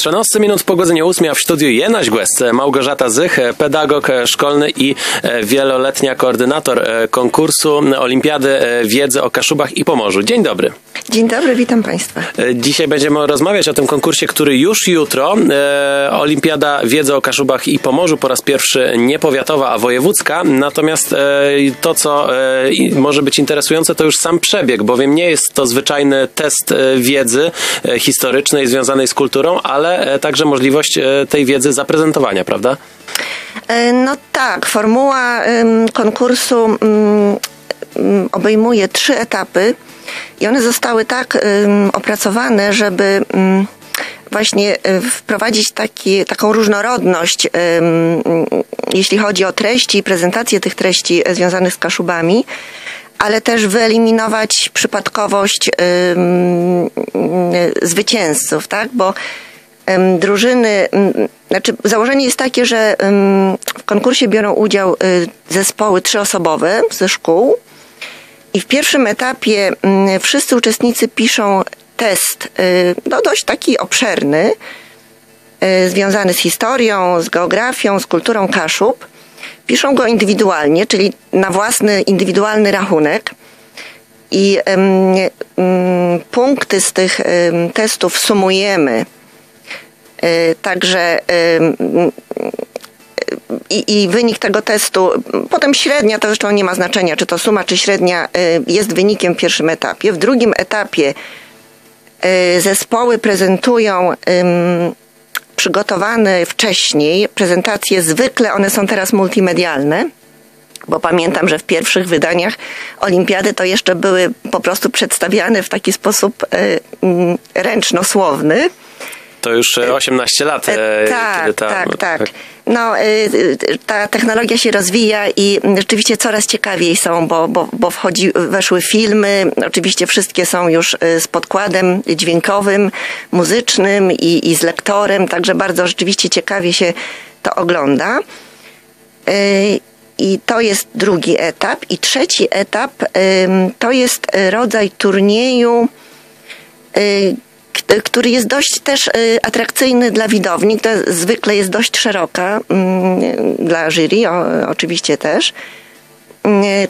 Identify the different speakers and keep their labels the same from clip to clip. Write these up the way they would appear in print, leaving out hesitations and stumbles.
Speaker 1: 13 minut po godzinie 8, a w studiu Jenaś Głesc, Małgorzata Zych, pedagog szkolny i wieloletnia koordynator konkursu Olimpiady Wiedzy o Kaszubach i Pomorzu. Dzień dobry.
Speaker 2: Dzień dobry, witam Państwa.
Speaker 1: Dzisiaj będziemy rozmawiać o tym konkursie, który już jutro. Olimpiada Wiedzy o Kaszubach i Pomorzu po raz pierwszy nie powiatowa, a wojewódzka. Natomiast to, co może być interesujące, to już sam przebieg, bowiem nie jest to zwyczajny test wiedzy historycznej związanej z kulturą, ale także możliwość tej wiedzy zaprezentowania, prawda?
Speaker 2: No tak, formuła konkursu obejmuje 3 etapy i one zostały tak opracowane, żeby właśnie wprowadzić taką różnorodność, jeśli chodzi o treści i prezentację tych treści związanych z Kaszubami, ale też wyeliminować przypadkowość zwycięzców, tak? Bo drużyny, założenie jest takie, że w konkursie biorą udział zespoły 3-osobowe ze szkół i w pierwszym etapie wszyscy uczestnicy piszą test, dość taki obszerny, związany z historią, z geografią, z kulturą Kaszub. Piszą go indywidualnie, czyli na własny, indywidualny rachunek i punkty z tych testów sumujemy. Także i wynik tego testu, potem średnia, to zresztą nie ma znaczenia, czy to suma, czy średnia jest wynikiem w pierwszym etapie. W drugim etapie zespoły prezentują przygotowane wcześniej prezentacje, zwykle one są teraz multimedialne, bo pamiętam, że w pierwszych wydaniach Olimpiady to jeszcze były po prostu przedstawiane w taki sposób ręcznosłowny.
Speaker 1: To już 18 lat.
Speaker 2: Tak. No, ta technologia się rozwija i rzeczywiście coraz ciekawiej są, bo weszły filmy, oczywiście wszystkie są już z podkładem dźwiękowym, muzycznym i z lektorem, także bardzo rzeczywiście ciekawie się to ogląda. I to jest drugi etap. I trzeci etap to jest rodzaj turnieju, który jest dość też atrakcyjny dla widowni, to zwykle jest dość szeroka, dla jury oczywiście też.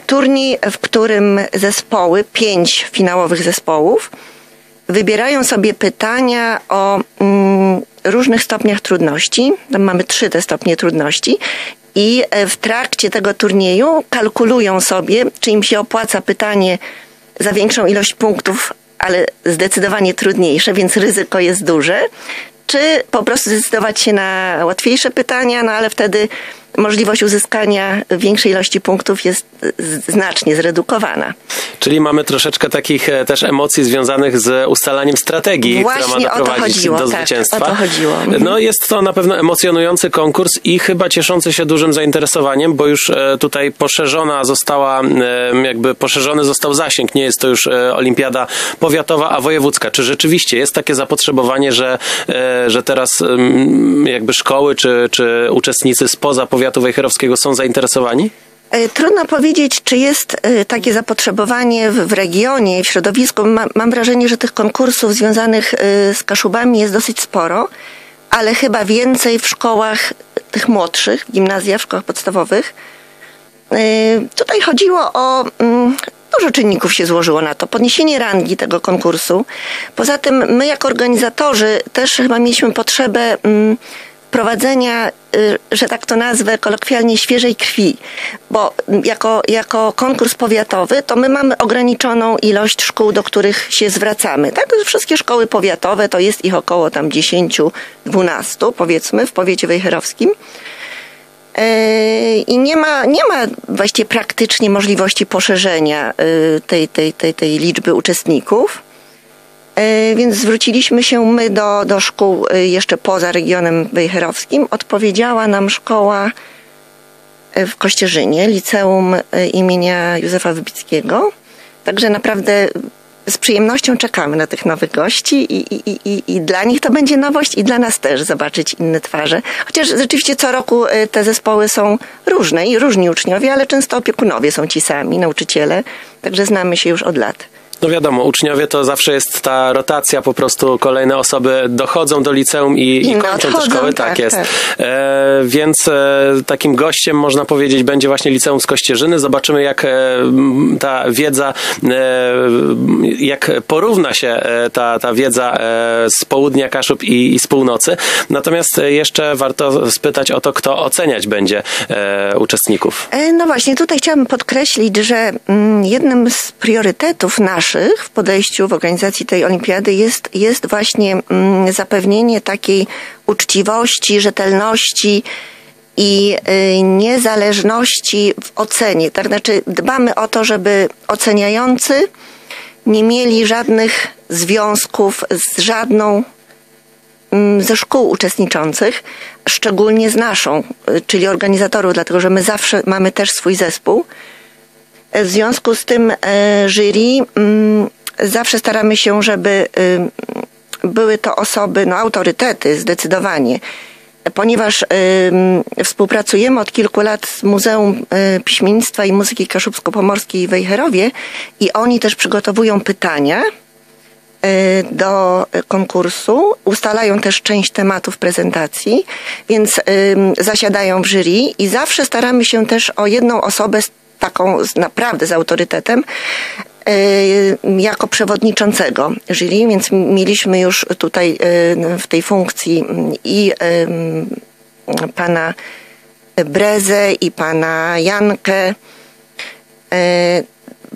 Speaker 2: Turniej, w którym zespoły, 5 finałowych zespołów, wybierają sobie pytania o różnych stopniach trudności. Tam mamy 3 te stopnie trudności i w trakcie tego turnieju kalkulują sobie, czy im się opłaca pytanie za większą ilość punktów, ale zdecydowanie trudniejsze, więc ryzyko jest duże, czy po prostu zdecydować się na łatwiejsze pytania, no ale wtedy możliwość uzyskania większej ilości punktów jest znacznie zredukowana.
Speaker 1: Czyli mamy troszeczkę takich też emocji związanych z ustalaniem strategii, która ma doprowadzić do zwycięstwa.
Speaker 2: O to chodziło.
Speaker 1: No jest to na pewno emocjonujący konkurs i chyba cieszący się dużym zainteresowaniem, bo już tutaj poszerzony został zasięg. Nie jest to już olimpiada powiatowa, a wojewódzka. Czy rzeczywiście jest takie zapotrzebowanie, że teraz jakby szkoły czy uczestnicy spoza powiatu wejherowskiego są zainteresowani?
Speaker 2: Trudno powiedzieć, czy jest takie zapotrzebowanie w regionie, w środowisku. Mam wrażenie, że tych konkursów związanych z Kaszubami jest dosyć sporo, ale chyba więcej w szkołach tych młodszych, w gimnazjach, w szkołach podstawowych. Tutaj chodziło o... Dużo czynników się złożyło na to. Podniesienie rangi tego konkursu. Poza tym my jako organizatorzy też chyba mieliśmy potrzebę prowadzenia, że tak to nazwę kolokwialnie, świeżej krwi, bo jako konkurs powiatowy to my mamy ograniczoną ilość szkół, do których się zwracamy. Tak? Wszystkie szkoły powiatowe to jest ich około tam 10-12 powiedzmy w powiecie wejherowskim. I nie ma właściwie praktycznie możliwości poszerzenia tej liczby uczestników. Więc zwróciliśmy się my do szkół jeszcze poza regionem wejherowskim. Odpowiedziała nam szkoła w Kościerzynie, liceum imienia Józefa Wybickiego. Także naprawdę z przyjemnością czekamy na tych nowych gości i dla nich to będzie nowość i dla nas też zobaczyć inne twarze. Chociaż rzeczywiście co roku te zespoły są różne i różni uczniowie, ale często opiekunowie są ci sami, nauczyciele. Także znamy się już od lat.
Speaker 1: No wiadomo, uczniowie to zawsze jest ta rotacja, po prostu kolejne osoby dochodzą do liceum i kończą te szkoły, tak jest. Tak. Więc takim gościem, można powiedzieć, będzie właśnie Liceum z Kościerzyny. Zobaczymy, jak ta wiedza, jak porówna się ta wiedza z południa Kaszub i z północy. Natomiast jeszcze warto spytać o to, kto oceniać będzie uczestników.
Speaker 2: No właśnie, tutaj chciałabym podkreślić, że jednym z priorytetów naszych w podejściu w organizacji tej olimpiady jest właśnie zapewnienie takiej uczciwości, rzetelności i niezależności w ocenie. Tak znaczy dbamy o to, żeby oceniający nie mieli żadnych związków z żadną ze szkół uczestniczących, szczególnie z naszą, czyli organizatorów, dlatego że my zawsze mamy też swój zespół. W związku z tym jury zawsze staramy się, żeby były to osoby, autorytety zdecydowanie, ponieważ współpracujemy od kilku lat z Muzeum Piśmiennictwa i Muzyki Kaszubsko-Pomorskiej w Wejherowie i oni też przygotowują pytania do konkursu, ustalają też część tematów prezentacji, więc zasiadają w jury i zawsze staramy się też o jedną osobę naprawdę z autorytetem jako przewodniczącego jury, więc mieliśmy już tutaj w tej funkcji i pana Brezę i pana Jankę.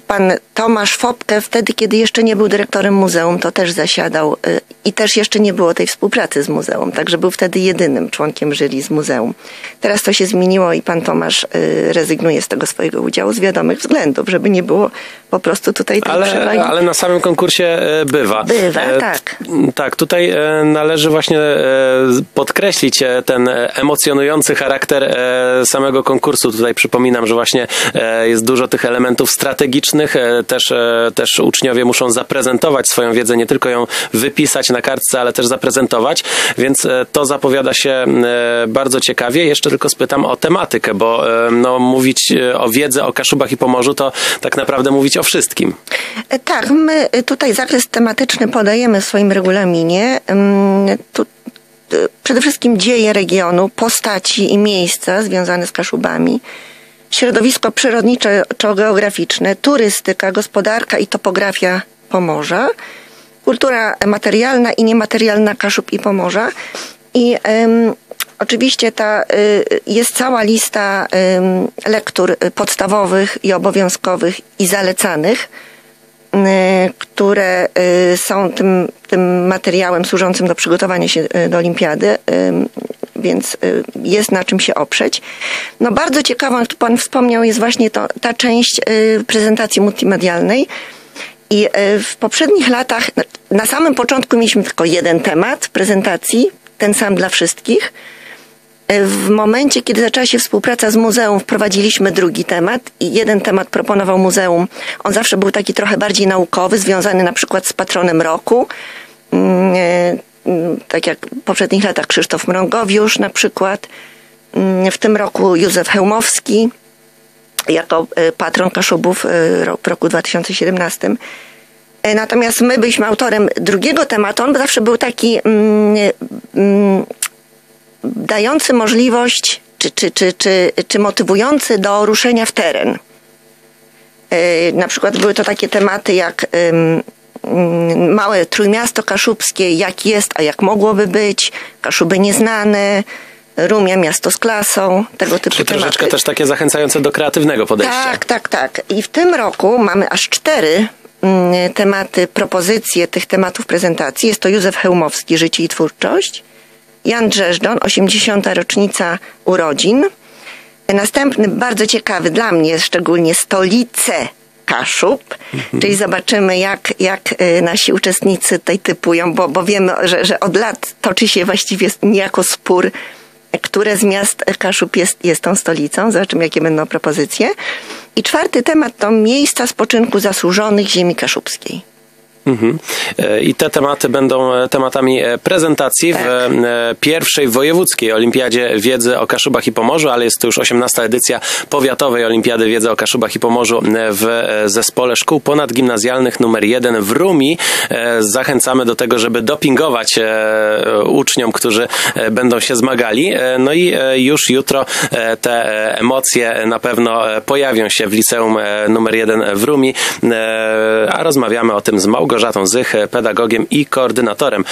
Speaker 2: Pan Tomasz Fopke wtedy, kiedy jeszcze nie był dyrektorem muzeum, to też zasiadał i też jeszcze nie było tej współpracy z muzeum, także był wtedy jedynym członkiem jury z muzeum. Teraz to się zmieniło i pan Tomasz rezygnuje z tego swojego udziału z wiadomych względów, żeby nie było po prostu tutaj tej przewagi.
Speaker 1: Ale na samym konkursie bywa.
Speaker 2: Bywa, tak.
Speaker 1: Tak, tutaj należy właśnie podkreślić ten emocjonujący charakter samego konkursu. Tutaj przypominam, że właśnie jest dużo tych elementów strategicznych. Też uczniowie muszą zaprezentować swoją wiedzę, nie tylko ją wypisać na kartce, ale też zaprezentować, więc to zapowiada się bardzo ciekawie. Jeszcze tylko spytam o tematykę, bo mówić o wiedzy o Kaszubach i Pomorzu to tak naprawdę mówić o wszystkim.
Speaker 2: Tak, my tutaj zakres tematyczny podajemy w swoim regulaminie. Przede wszystkim dzieje regionu, postaci i miejsca związane z Kaszubami, środowisko przyrodniczo-geograficzne, turystyka, gospodarka i topografia Pomorza, kultura materialna i niematerialna Kaszub i Pomorza. I oczywiście jest cała lista lektur podstawowych i obowiązkowych i zalecanych, które są tym materiałem służącym do przygotowania się do olimpiady, więc jest na czym się oprzeć. Bardzo ciekawą, jak tu pan wspomniał, jest właśnie ta część prezentacji multimedialnej. I w poprzednich latach, na samym początku mieliśmy tylko jeden temat prezentacji, ten sam dla wszystkich. W momencie, kiedy zaczęła się współpraca z muzeum, wprowadziliśmy drugi temat i jeden temat proponował muzeum. On zawsze był taki trochę bardziej naukowy, związany na przykład z patronem roku. Tak jak w poprzednich latach Krzysztof Mrągowiusz na przykład. W tym roku Józef Hełmowski jako patron Kaszubów w roku 2017. Natomiast my byliśmy autorem drugiego tematu. On zawsze był taki dający możliwość czy motywujący do ruszenia w teren. Na przykład były to takie tematy jak małe Trójmiasto Kaszubskie, jak jest, a jak mogłoby być, Kaszuby nieznane, Rumia, miasto z klasą, tego typu tematy.
Speaker 1: Troszeczkę też takie zachęcające do kreatywnego podejścia.
Speaker 2: Tak. I w tym roku mamy aż 4 tematy, propozycje tych tematów prezentacji. Jest to Józef Hełmowski, Życie i twórczość, Jan Drzeżdżon, 80. rocznica urodzin. Następny, bardzo ciekawy dla mnie szczególnie, Stolice Kaszub, czyli zobaczymy jak nasi uczestnicy tutaj typują, bo wiemy, że od lat toczy się właściwie niejako spór, które z miast Kaszub jest tą stolicą. Zobaczymy, jakie będą propozycje. I 4. temat to miejsca spoczynku zasłużonych ziemi kaszubskiej.
Speaker 1: I te tematy będą tematami prezentacji w pierwszej wojewódzkiej Olimpiadzie Wiedzy o Kaszubach i Pomorzu, ale jest to już 18. edycja Powiatowej Olimpiady Wiedzy o Kaszubach i Pomorzu w Zespole Szkół Ponadgimnazjalnych nr 1 w Rumi. Zachęcamy do tego, żeby dopingować uczniom, którzy będą się zmagali. No i już jutro te emocje na pewno pojawią się w Liceum nr 1 w Rumi, a rozmawiamy o tym z Małgorzatą Zych, pedagogiem i koordynatorem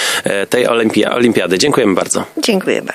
Speaker 1: tej olimpiady. Dziękujemy bardzo.
Speaker 2: Dziękuję bardzo.